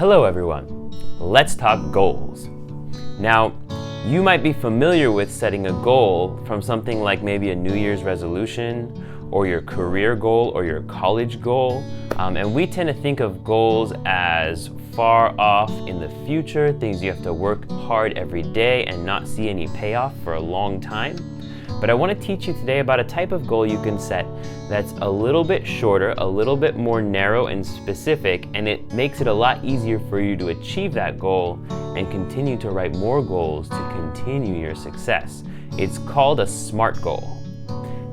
Hello everyone, let's talk goals. Now, you might be familiar with setting a goal from something like maybe a New Year's resolution or your career goal or your college goal. And we tend to think of goals as far off in the future, things you have to work hard every day and not see any payoff for a long time. But I want to teach you today about a type of goal you can set that's a little bit shorter, a little bit more narrow and specific, and it makes it a lot easier for you to achieve that goal and continue to write more goals to continue your success. It's called a SMART goal.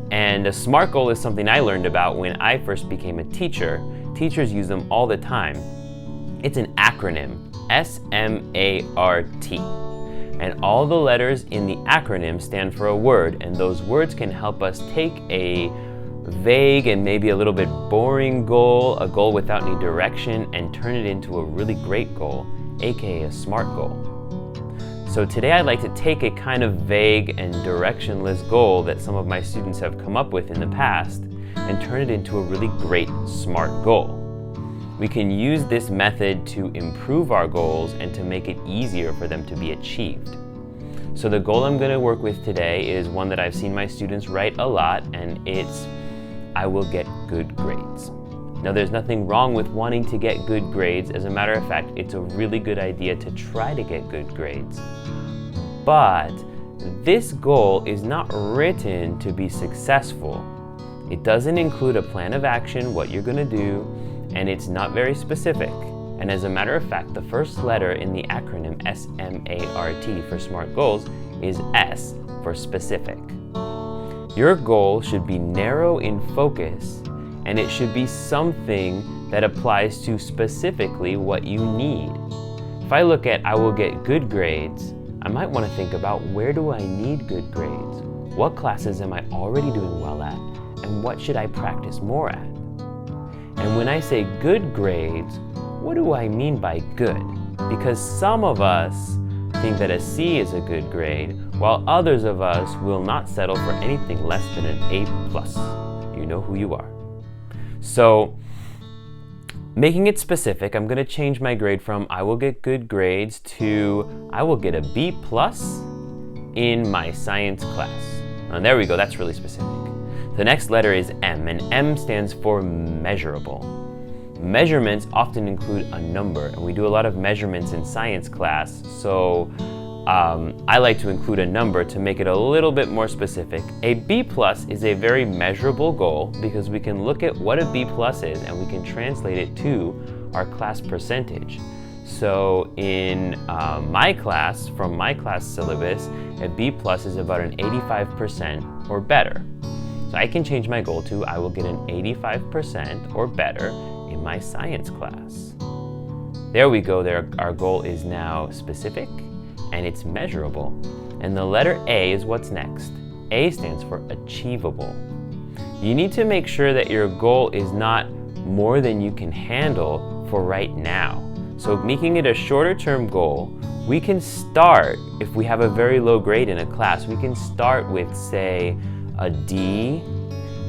And a SMART goal is something I learned about when I first became a teacher. Teachers use them all the time. It's an acronym, SMART. And all the letters in the acronym stand for a word, and those words can help us take a vague and maybe a little bit boring goal, a goal without any direction, and turn it into a really great goal, aka a SMART goal. So today I'd like to take a kind of vague and directionless goal that some of my students have come up with in the past and turn it into a really great SMART goal. We can use this method to improve our goals and to make it easier for them to be achieved. So the goal I'm going to work with today is one that I've seen my students write a lot, and it's, I will get good grades. Now there's nothing wrong with wanting to get good grades. As a matter of fact, it's a really good idea to try to get good grades. But this goal is not written to be successful. It doesn't include a plan of action, what you're going to do, and it's not very specific. And as a matter of fact, the first letter in the acronym SMART for SMART goals is S for specific. Your goal should be narrow in focus, and it should be something that applies to specifically what you need. If I look at I will get good grades, I might want to think about where do I need good grades? What classes am I already doing well at? And what should I practice more at? And when I say good grades, what do I mean by good? Because some of us think that a C is a good grade, while others of us will not settle for anything less than an A+. You know who you are. So, making it specific, I'm going to change my grade from I will get good grades to I will get a B+ in my science class. And there we go, that's really specific. The next letter is M, and M stands for measurable. Measurements often include a number, and we do a lot of measurements in science class, so I like to include a number to make it a little bit more specific. A B+ is a very measurable goal because we can look at what a B+ is and we can translate it to our class percentage. So in my class, from my class syllabus, a B+ is about an 85% or better. So I can change my goal to I will get an 85% or better in my science class. There we go, our goal is now specific and it's measurable. And the letter A is what's next. A stands for achievable. You need to make sure that your goal is not more than you can handle for right now. So making it a shorter term goal, we can start, if we have a very low grade in a class, we can start with, say, a D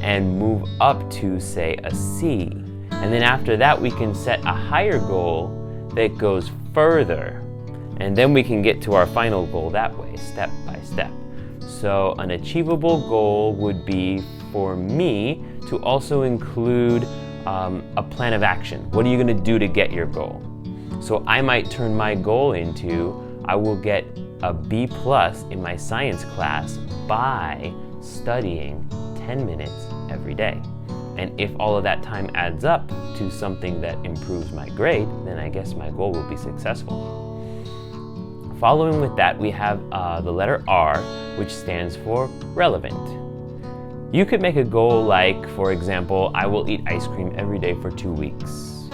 and move up to, say, a C. And then after that, we can set a higher goal that goes further. And then we can get to our final goal that way, step by step. So an achievable goal would be, for me, to also include a plan of action. What are you going to do to get your goal? So I might turn my goal into, I will get a B+ in my science class by studying 10 minutes every day. And if all of that time adds up to something that improves my grade, then I guess my goal will be successful. Following with that, we have the letter R, which stands for relevant. You could make a goal like, for example, I will eat ice cream every day for 2 weeks.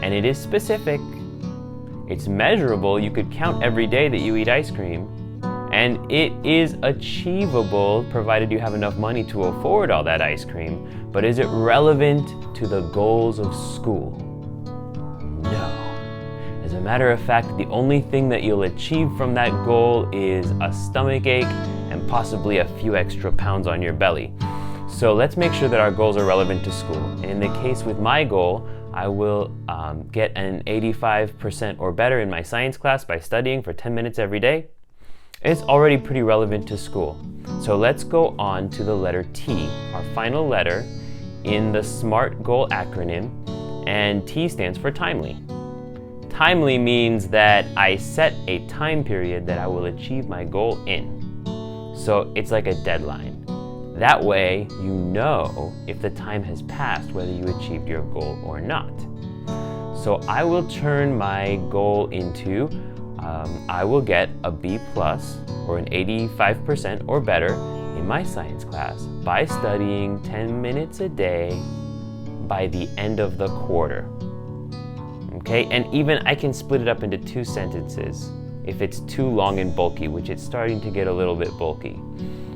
And it is specific. It's measurable. You could count every day that you eat ice cream. And it is achievable provided you have enough money to afford all that ice cream. But is it relevant to the goals of school? No. As a matter of fact, the only thing that you'll achieve from that goal is a stomachache and possibly a few extra pounds on your belly. So let's make sure that our goals are relevant to school. And in the case with my goal, I will get an 85% or better in my science class by studying for 10 minutes every day. It's already pretty relevant to school. So let's go on to the letter T, our final letter in the SMART goal acronym, and T stands for timely. Timely means that I set a time period that I will achieve my goal in. So it's like a deadline. That way you know if the time has passed whether you achieved your goal or not. So I will turn my goal into I will get a B+ or an 85% or better in my science class by studying 10 minutes a day by the end of the quarter. Okay, and even I can split it up into 2 sentences if it's too long and bulky, which it's starting to get a little bit bulky.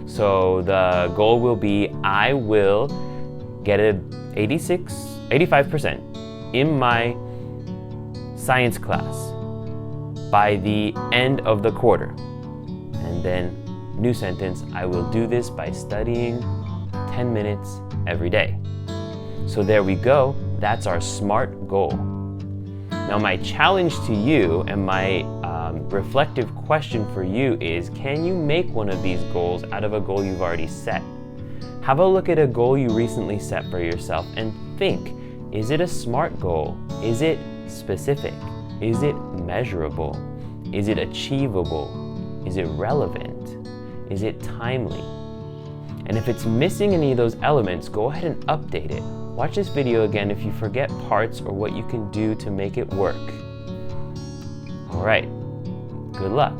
So the goal will be I will get a 85% in my science class by the end of the quarter. And then new sentence, I will do this by studying 10 minutes every day. So there we go, that's our SMART goal. Now my challenge to you and my reflective question for you is, can you make one of these goals out of a goal you've already set? Have a look at a goal you recently set for yourself and think, is it a SMART goal? Is it specific? Is it measurable? Is it achievable? Is it relevant? Is it timely? And if it's missing any of those elements, go ahead and update it. Watch this video again if you forget parts or what you can do to make it work. All right, good luck.